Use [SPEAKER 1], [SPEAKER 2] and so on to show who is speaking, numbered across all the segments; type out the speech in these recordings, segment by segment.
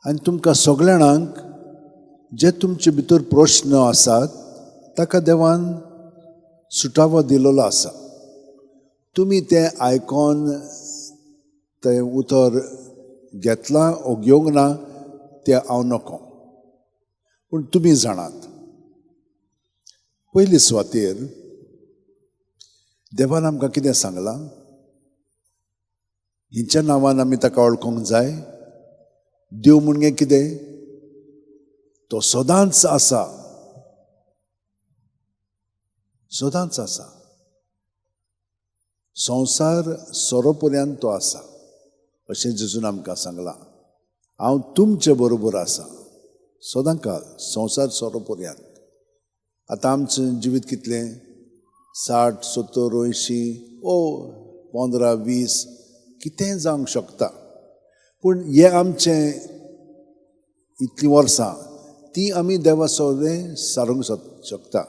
[SPEAKER 1] आनी तुमकां सगळ्या जाणांक जे तुमचे भितर प्रश्न आसात ताका देवान सुटावो दिलेलो आसा. तुमी तें आयकोन तें उतर घेतलां ओ घेवंक ना तें हांव नको, पूण तुमी जाणात. पयली सुवातेर देवान आमकां कितें सांगलां? हिंच्या नांवान आमी ताका वळखूंक जाय. देव म्हणजे कितें? तो सदांच आसा, सदांच आसा. संवसार सोरोपर्यंत तो आसा अशें जेजून आमकां सांगलां. हांव तुमचे बरोबर आसा सदां काल, संवसार सोरोपर्यंत. आतां आमचें जिवीत कितलें? 60, 70, 80 ओ 15, 20 कितेंय जावंक शकता. पूण हें आमचें इतलीं वर्सां ती आमी देवा सगळें सारूंक शकता.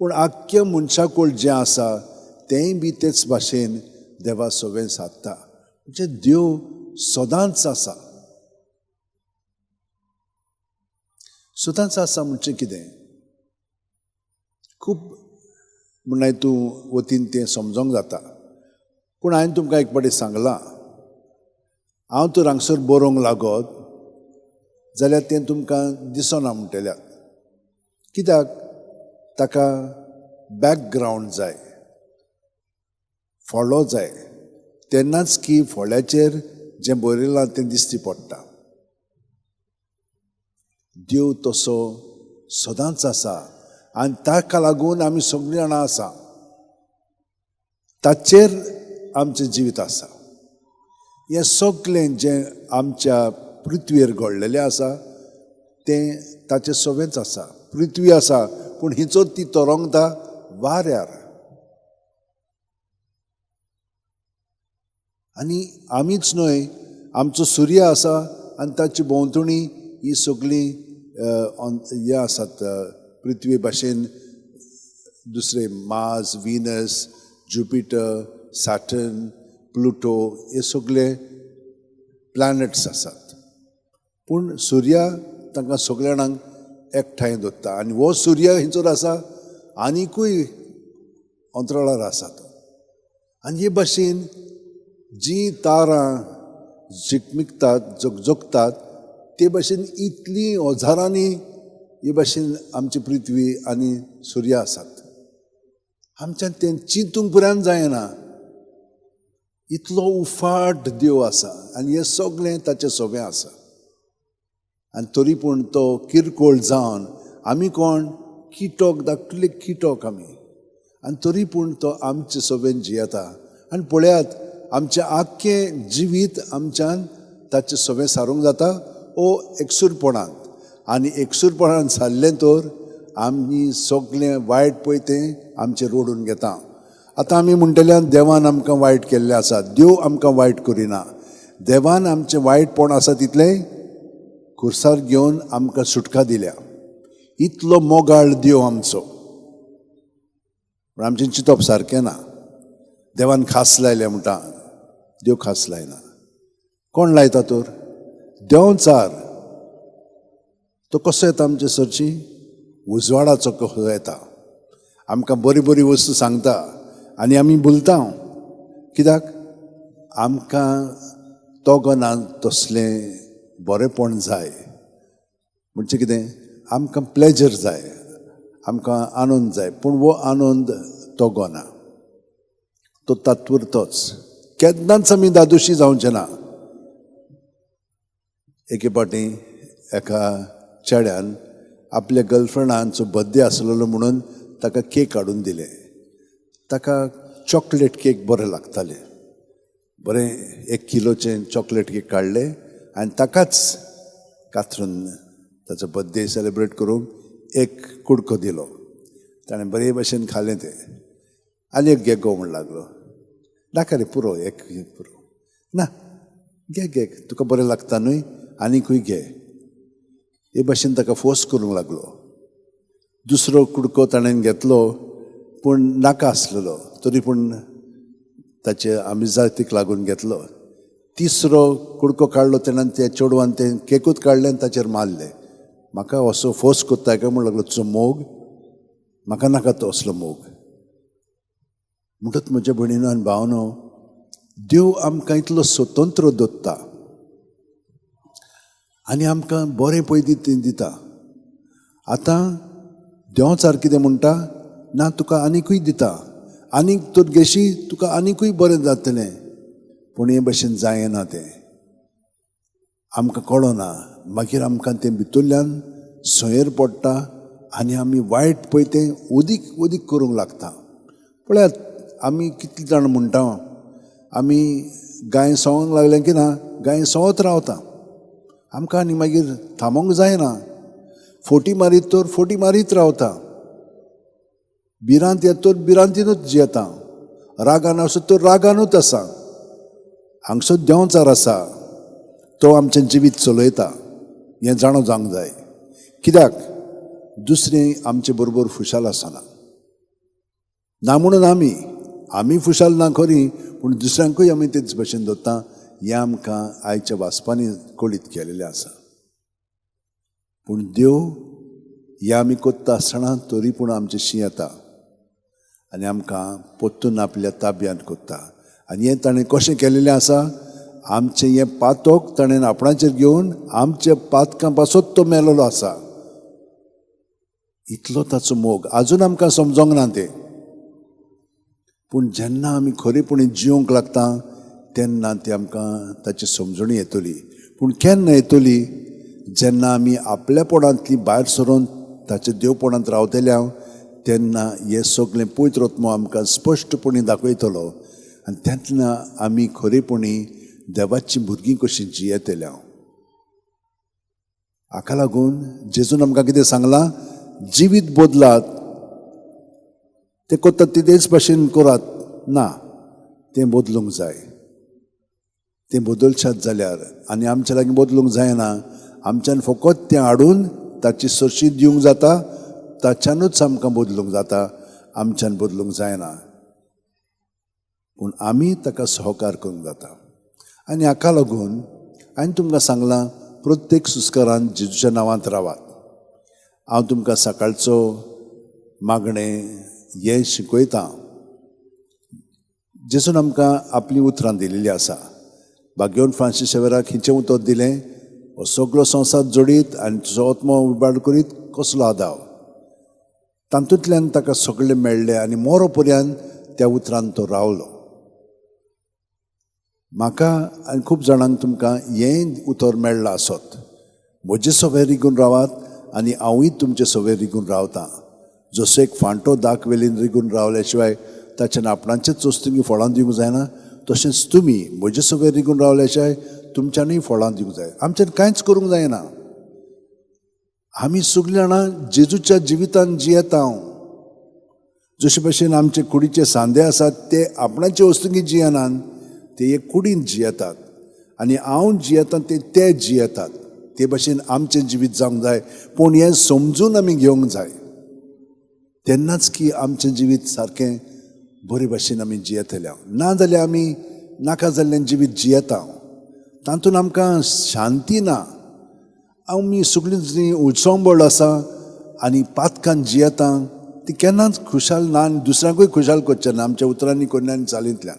[SPEAKER 1] पूण आख्ख्या मनशाकूळ जें आसा तेंय बी तेच भाशेन देवा सगळें सादता. म्हणजे देव सदांच आसा. सदांच आसा म्हणजे कितें? खूब म्हणल्यार तूं वतीन तें समजोंक जाता. पूण हांवें तुमकां एक पाटी सांगलां, हांव तर हांगसर बरोवंक लागत जाल्यार तें तुमकां दिसना म्हणटल्यार. कित्याक? ताका बॅकग्रावंड जाय, फोळो जाय. तेन्नाच की फोळ्याचेर जें बरयलां तें दिश्टी पडटा. देव तसो सदांच आसा आनी ताका लागून आमी सगळीं जाणां आसा. ताचेर आमचें जिवीत आसा. हें सगळें जें आमच्या पृथ्वीर घडलेलें आसा तें ताचें सगळेंच आसा. पृथ्वी आसा पूण हिचो ती तरंगता वाऱ्यार. आनी आमीच न्हय, आमचो सूर्य आसा आनी ताची भोंवतणी ही सगळीं हें आसात पृथ्वी भाशेन. दुसरे Mars, Venus, Jupiter, Saturn, Pluto हे सगळे प्लॅनेट्स आसात. पूण सूर्य तांकां सगळ्या जाणांक एकठांय दवरता. आनी हो सूर्य हिचोर आसा आनिकूय अंतराळार आसात. आनी हे भाशेन जीं तारां झिकमिकतात, जगजगतात ते भाशेन इतलीं हजारांनी हे भाशेन आमची पृथ्वी आनी सूर्य आसात. आमच्यान तें चिंतूंक पर्यंत जायना. इतलो उफाट देव आसा आनी हें सगळें ताचें सवें आसा. आनी तरी पूण तो किरकोळ जावन आमी कोण किटोक धाकटुले किटोक आमी, आनी तरी पूण तो आमचे सवें जियेता. आनी पळयात आमचें आख्खें जिवीत आमच्यान ताचें सवें सारूंक जाता ओ एकसूरपणांत. आनी एकसूरपणांत सारलें तर आमी सगळें वायट पळय तें आमचेर ओडून घेता. आतां आमी म्हणटल्यार देवान आमकां वायट केल्लें आसा. देव आमकां वायट करिना. देवान आमचें वायटपण आसा तितलें खुर्सार घेवन आमकां सुटका दिल्या. इतलो मोगाळ देव आमचो. पूण आमचें चिंतप सारकें ना. देवान खास लायलें म्हणटा, देव खास लायना. कोण लायता तर? देंवचार. तो कसो येता आमचे सरची? उजवाडाचो कसो येता. आमकां बरी बरी वस्तू सांगता आनी आमी भुलता. कित्याक? आमकां तोगनान तसलें बरेंपण जाय. म्हणजे कितें? आमकां प्लेजर जाय, आमकां आनंद जाय. पूण वो आनंद तोगना, तो तात्पुरतोच. केन्नाच आमी दादोशी जावचें ना. एके पाटी एका चेड्यान आपल्या गर्लफ्रेंडांचो बर्थडे आसलेलो म्हणून ताका केक हाडून दिले. ताका चॉकलेट केक बरें लागताले. बरें 1 किलोचें चॉकलेट केक काडले आनी ताकाच कातरून ताचो बर्थडे सेलेब्रेट करूंक 1 कुडको दिलो. ताणें बरे भशेन खालें तें. आनी एक घे गो म्हण लागलो. नाका रे, पुरो, एक पुरो. ना, घे घे, तुका बरें लागता न्हय, आनीकूय घे. हे भाशेन ताका फोर्स करूंक लागलो. दुसरो कुडको ताणें घेतलो पूण नाका आसलेलो, तरी पूण ताचे आमिजातीक लागून घेतलो. तिसरो कुडको काडलो तेणें त्या चेडवान तें केकूत काडलें आनी ताचेर मारलें. म्हाका असो फोर्स कोत्ता काय म्हूण लागलो तुजो मोग, म्हाका नाका तो असलो मोग. म्हणटच म्हज्या भयणीनो आनी भावनो, देव आमकां इतलो स्वतंत्र दवरता आनी आमकां बरें पळय दिता. आतां देव सारकें कितें म्हणटा, ना तुका आनिकूय दिता, आनीक तर गेशी तुका आनिकूय बरें जातलें. पूण हे भशेन जायना तें आमकां कळना. मागीर आमकां तें भितरल्यान सयेर पडटा आनी आमी वायट पळय तें उदीक करूंक लागता. पळयात, आमी कितले जाण म्हणटा आमी गाय सवंक लागलें की ना, गाय सवत रावता. आमकां आनी मागीर थांबोंक जायना. फोटी मारीत तर फोटी मारीत रावता. भिरांत येत तर भिरांतीनूच जियेता. रागान आसा तर रागानूच आसा. हांगसर देंवचार आसा, तो आमचें जिवीत चलयता. हें जाणो जावंक जाय. कित्याक दुसरें आमचे बरोबर खुशाल आसना. ना म्हणून आमी खुशाल ना खरी, पूण दुसऱ्यांकूय आमी तेच भशेन दवरता. हें आमकां आयच्या वाचपांनी कळीत केलेलें आसा. पूण देव हें आमी कोत्ता आसतना तरी पूण आमचेशी येता आनी आमकां पोत्तून आपल्या ताब्यांत कोत्ता. आनी हें ताणें कशें केलेलें आसा, आमचें हें पातक ताणें आपणाचेर घेवन आमच्या पातकां पासत तो मेलोलो आसा. इतलो ताचो मोग आजून आमकां समजोंक ना तें. पूण जेन्ना आमी खरेपणी जिवंक लागता तेन्ना ती आमकां ताची समजणी येतली. पूण केन्ना येतली, जेन्ना आमी आपल्या पोडांतली भायर सरून ताच्या देवपणांत रावतल्या, तेन्ना हें सगळें पवित्र आत्मो आमकां स्पश्टपणी दाखयतलो आनी तेन्ना आमी खरेपणी देवाची भुरगीं कशीं जियेतल्या. हाका लागून जेजून आमकां कितें सांगलां, जिवीत बदलात. तें कोत्तात ती तेच भाशेन करात, ना, तें बदलूंक जाय. तें बदलशात जाल्यार आनी आमच्या लागीं बदलूंक जायना. आमच्यान फकत तें हाडून ताची सरशी दिवंक जाता, ताच्यानूच आमकां बदलूंक जाता. आमच्यान बदलूंक जायना, पूण आमी ताका सहकार करूंक जाता. आनी हाका लागून हांवें तुमकां सांगलां, प्रत्येक सुस्कारान जेजूच्या नांवांत रावात. हांव तुमकां सकाळचो मागणें हें शिकयतां. जेजून आमकां आपलीं उतरां दिलेलीं आसा. भाग्यवन फ्रांसीस शेवेराक हिचें उतर दिलें, हो सगळो संवसार जोडीत आनी तुजो आत्मो उबाड करीत कसलो आदाव. तातूंतल्यान ताका सगळें मेळ्ळें आनी मोरो पर्यंत त्या उतरान तो रावलो. म्हाका आनी खूब जाणांक तुमकां हें उतर मेळ्ळां आसत. म्हजे सवय रिगून रावात आनी हांवूय तुमचे सवय रिगून रावतां. जसो एक फांटो दाक वेलीन रिगून रावल्या शिवाय ताच्यान आपणाचेच वस्तूंकी फळां दिवंक जायना, तशेंच तुमी म्हजे सवय रिगून रावल्या शिवाय तुमच्यांनी फळां दिवंक जाय. आमच्यान कांयच करूंक जायना. आमी सगळीं जाणां जेजूच्या जिवितान जियेता. जशे भशेन आमचे कुडीचे सांदे आसात ते आपणाचे वस्तूंकी जियेनात, ते एक कुडीन जियेतात. आनी हांव जियेता ते जियेतात. ते भशेन आमचें जिवीत जावंक जाय. पूण हें समजून आमी घेवंक जाय. तेन्नाच की आमचें जिवीत सारकें बरे भशेन आमी जियेतल्या. ना जाल्यार आमी नाका जाल्लें जिवीत जियेता. तातूंत आमकां शांती ना. आमी सगळीं उचंबळ आसा आनी पातकान जियेता, ती केन्नाच खुशाल ना आनी दुसऱ्यांकूय खुशाल करचें ना आमच्या उतरांनी कोन्यांनी चालींतल्यान.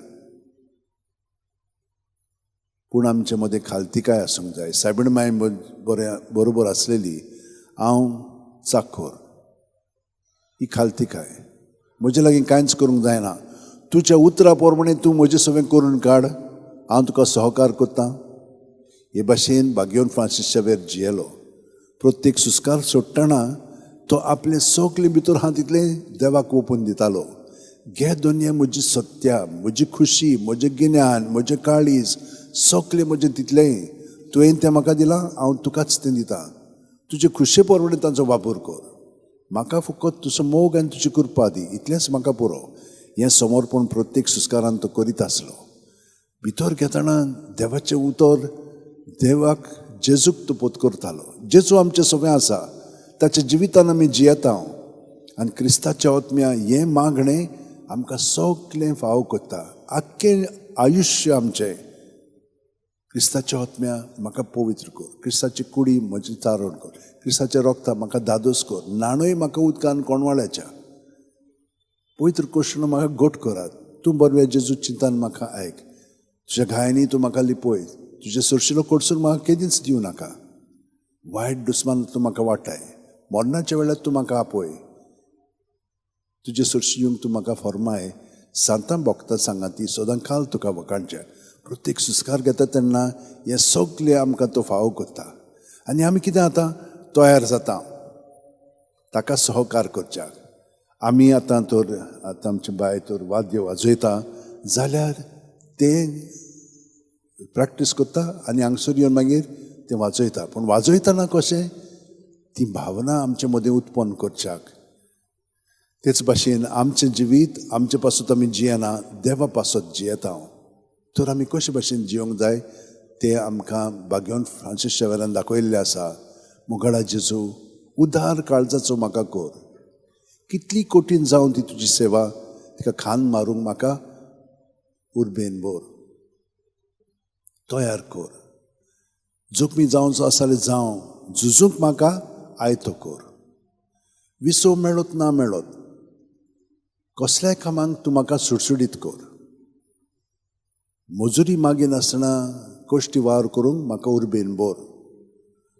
[SPEAKER 1] पूण आमचे मदें खालतिकाय आसूंक जाय. सायबीण माय बरोबर आसलेली हांव चाखोर, ही खालतिकाय. म्हजे लागीं कांयच करूंक जायना. तुज्या उतरा प्रमाणें तूं म्हजे सगळें करून काड, हांव तुका सहकार करतां. हे भाशेन भाग्यवन फ्रांसीस शेवेर जियेलो. प्रत्येक सुस्कार सोडटना तो आपलें सगलें भितर आहा तितलें देवाक ओपून दितालो. घे दोनये म्हजी सत्या, म्हजी खुशी, म्हजें गिन्यान, म्हजें काळीज, सगलें म्हजें तितलें तुवें तें म्हाका दिलां, हांव तुकाच तें दितां. तुजे खुशे प्रमाणें ताचो वापर कर. म्हाका फकत तुजो मोग आनी तुजी कृपा दी, इतलेंच म्हाका पुरो. हें समर्पण प्रत्येक सुस्कारान तो करीत आसलो. भितर घेतना देवाचें उतर देवाक जेजूक तो पोत करतालो. जेजू आमचें सगळें आसा, ताच्या जिवितान आमी जियेता. आनी क्रिस्ताच्या आत्म्या हें मागणें आमकां सगलें फाव करता. आख्खें आयुश्य आमचें क्रिस्ताच्या आत्म्या म्हाका पवित्र कर, क्रिस्ताची कुडी म्हजी चारोण कर, क्रिस्ताच्या रोगता म्हाका दादोस कर, नाणूय म्हाका उदकान कोणवाळ्याच्या पवित्र कोश्ण म्हाका गोट करात. तूं बरव्या जेजू चिंतान म्हाका आयक, तुज्या घायांनी तूं म्हाका लिपय, तुजे सुरशिलो कोडसून म्हाका केदींच दिवं नाका. वायट दुस्मान तूं म्हाका वाटाय, मरणाच्या वेळार तूं म्हाका आपय, तुजे सुरशियूंक तूं म्हाका फॉर्माय. सांतां भोगता सांगाती सदांकाल तुका वखाणच्या. प्रत्येक सुस्कार घेता तेन्ना हे सगळे आमकां तो फावो करता आनी आमी कितें जाता तयार जाता ताका सहकार करच्याक. आमी आतां आमचे बाय तर वाद्य वाजयता जाल्यार तें प्रॅक्टीस करता आनी हांगसर येवन मागीर तें वाजयता. पूण वाजयतना कशें ती भावना आमचे मदीं उत्पन्न करच्याक. तेच भाशेन आमचें जिवीत आमचे पासून आमी जियेना, देवा पासत जियेता. तर आमी कशे भाशेन जियोंक जाय तें आमकां भाग्यवन फ्रांसीस शेवेरान दाखयल्लें आसा. मुगाडा जेजू उदार काळजाचो म्हाका कर, कितली कठीण जावन ती तुजी सेवा, तिका खान मारूंक म्हाका उर्बेन भर, तयार कर. जोखमी जावचो आसा जाल्यार जावं, झुजूंक म्हाका आयतो कर. विसो मेळत ना मेळत कसल्याय कामांक तूं म्हाका सुटसुडीत कर. मजुरी मागिनासतना कश्टी वावर करूंक म्हाका उर्बेन भर.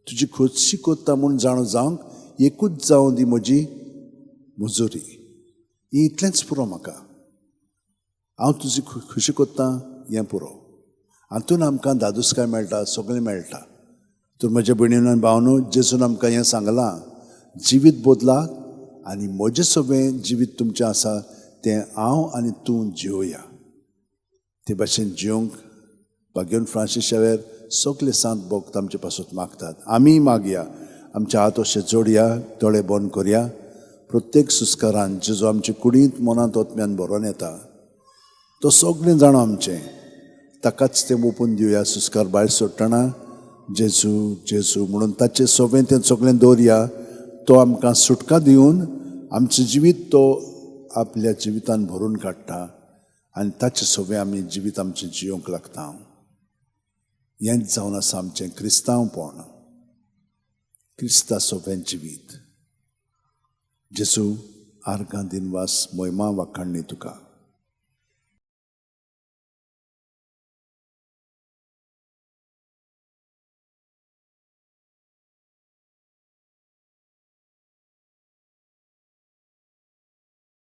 [SPEAKER 1] तुजी खोशी कोत्ता म्हूण जाणो जावंक एकूच जावं दी म्हजी मजुरी. ही इतलेंच पुरो म्हाका. हांव तुजी खुशी कोत्ता हें पुरो. हातून आमकां दादोसकाय मेळटा, सगळें मेळटा. तर म्हज्या भयणीन आनी भावनो, जेजून आमकां हें सांगलां, जिवीत बदलात आनी म्हजें सगळें जिवीत तुमचें आसा तें हांव आनी तूं जियोया. ते भाशेन जियोंक भाग्यवन फ्रांसीस शेवेर सगळे सांत भोक्त आमचे पासून मागतात. आमी मागया, आमचे हात अशे जोडया, दोळे बंद करया. प्रत्येक सुस्कारान जेजू आमचे कुडींत मनांत ओतम्यान भरोन येता, तो सगळें जाणो आमचें, ताकाच तें ओपून दिवया. सुस्कार भायर सोडटना जेजू जेजू म्हणून ताचें सोबें तें सगळें दवरया. तो आमकां सुटका दिवन आमचें जिवीत तो आपल्या जिवितान भरून काडटा आनी ताचे सोबें आमी जिवीत आमचें जियोंक लागता. हेंच जावन आसा आमचें क्रिस्तांवपण, क्रिस्ता सोबें जिवीत. जेजू आर्गां दिनवास मोहिमा वाखाणणी तुका.